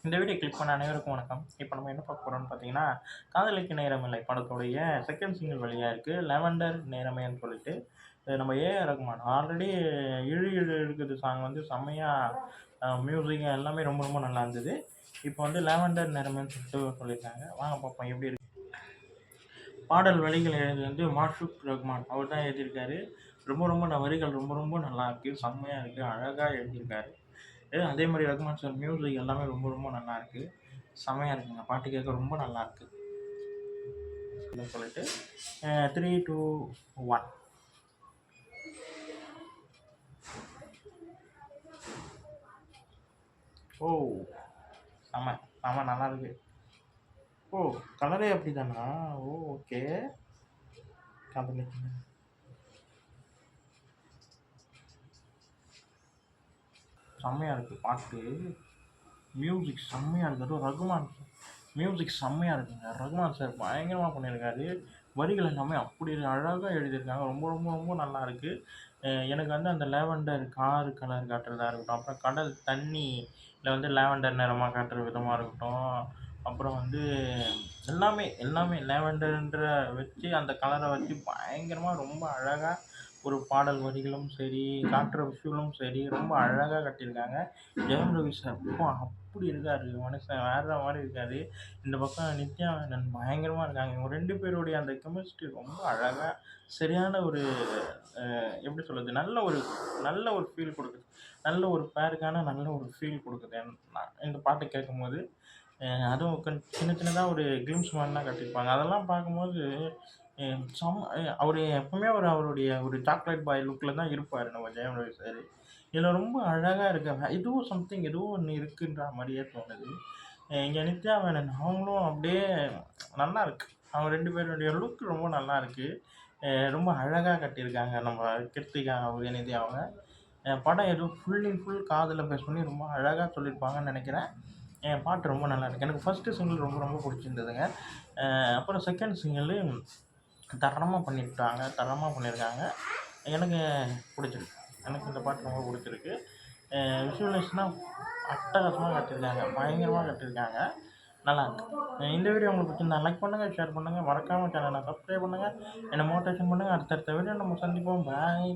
இந்த video click பண்ண அனைவருக்கும் வணக்கம். இப்போ நம்ம என்ன பார்க்க போறோம்னு பார்த்தீங்கன்னா, காதலிக்க நேரமில்லை படத்துடைய செகண்ட் சிங்கிள் வெளியா இருக்கு. லாவெண்டர் நேரமேன்னு சொல்லிட்டு. இது நம்ம ஏ.ஆர். ரகுமான் ஆல்ரெடி இழு இழு இழுக்குது சாங் வந்து செம்மையா மியூசிக் எல்லாமே ரொம்ப ரொம்ப நல்லா இருந்தது. இப்போ வந்து லாவெண்டர் நேரமேன்னு சொல்லிட்டு சொல்லியிருக்காங்க. வாங்க பார்ப்போம் எப்படி இருக்கு. பாடல் வரிகள் எழுதியது வந்து மாஷூக் ரகுமான் அவர் தான் எழுதியிருக்காரு. ரொம்ப ரொம்ப வரிகள் ரொம்ப ரொம்ப நல்லா இருக்கு. செம்மையா இருக்கு. அழகா எழுதியிருக்காரு. அதே மாதிரி ரகுமான் சார் மியூசிக் எல்லாமே ரொம்ப ரொம்ப நல்லா இருக்கு. செமையா இருக்குங்க. பாட்டு கேட்க ரொம்ப நல்லா இருக்கு. அப்படின்னு சொல்லிட்டு 3, 2, 1 ஓ செம செம நல்லா இருக்கு. ஓ கலரே அப்படிதானா? ஓ ஓகே. காதலிக்க செம்மையா இருக்கு பாட்டு. மியூசிக் செம்மையா இருக்கு. அதுவும் ரகுமான் மியூசிக் செம்மையா இருக்குங்க. ரகுமான் சார் பயங்கரமாக பண்ணியிருக்காரு. வரிகள் எல்லாமே அப்படி அழகாக எழுதியிருக்காங்க. ரொம்ப ரொம்ப ரொம்ப நல்லா இருக்கு. எனக்கு வந்து அந்த லேவெண்டர் கார் கலர் காட்டுறதா இருக்கட்டும், அப்புறம் கடல் தண்ணியில் வந்து லேவெண்டர் நிறமாக காட்டுற விதமாக இருக்கட்டும், அப்புறம் வந்து எல்லாமே எல்லாமே லேவெண்டர்ன்ற வச்சு அந்த கலரை வச்சு பயங்கரமாக ரொம்ப அழகாக ஒரு பாடல் வரிகளும் சரி, காட்டுற விஷயங்களும் சரி, ரொம்ப அழகாக கட்டியிருக்காங்க. ஜெயம் ரவி சார் அப்படி இருக்காரு மனுஷன், வேற மாதிரி இருக்காரு. இந்த பக்கம் நித்யா மேனன் பயங்கரமாக இருக்காங்க. இவங்க 2 பேருடைய அந்த கெமிஸ்ட்ரி ரொம்ப அழகாக சரியான ஒரு எப்படி சொல்கிறது, நல்ல ஒரு ஃபீல் கொடுக்குது. நல்ல ஒரு பேருக்கான நல்ல ஒரு ஃபீல் கொடுக்குது. இந்த பாட்டை கேட்கும்போது அதுவும் சின்ன சின்னதாக ஒரு கிளிம்ஸ் மாதிரிலாம் கட்டியிருப்பாங்க. அதெல்லாம் பார்க்கும்போது அவர் எப்பவுமே அவருடைய ஒரு சாக்லேட் பாய் லுக்கில் தான் இருப்பார் நம்ம ஜெயம் ரவி சார். இதில் ரொம்ப அழகாக இருக்க இதுவும் சம்திங் ஏதோ ஒன்று இருக்குன்ற மாதிரியே தோணுது. இங்கே நித்யா மேனன் அவங்களும் அப்படியே நல்லா இருக்கு. அவங்க 2 பேருடைய லுக் ரொம்ப நல்லா இருக்கு. ரொம்ப அழகாக கட்டியிருக்காங்க நம்ம கிருத்திகா உதயநிதி அவங்க. படம் ஏதோ ஃபுல் அண்ட் ஃபுல் காதலை பேஸ் பண்ணி ரொம்ப அழகாக சொல்லியிருப்பாங்கன்னு நினைக்கிறேன். பாட்டு ரொம்ப நல்லா இருக்கு. எனக்கு ஃபஸ்ட்டு சிங்கிள் ரொம்ப ரொம்ப பிடிச்சிருந்ததுங்க. அப்புறம் செகண்ட் சிங்கிள் தரமாக பண்ணியிருக்காங்க. எனக்கு பிடிச்சிருக்கு. எனக்கு இந்த பாட்டு ரொம்ப பிடிச்சிருக்கு. விஷுவலைஸ்லாம் அட்டகாசமாக கட்டியிருக்காங்க. பயங்கரமாக கட்டியிருக்காங்க. நல்லாயிருக்கு. இந்த வீடியோ உங்களுக்கு பிடிச்சிருந்தா லைக் பண்ணுங்கள், ஷேர் பண்ணுங்கள், மறக்காமல் சேனலை சப்ஸ்கிரைப் பண்ணுங்கள், என்னை மோட்டிவேஷன் பண்ணுங்கள். அடுத்தடுத்த வீடியோ நம்ம சந்திப்போம். பாய்.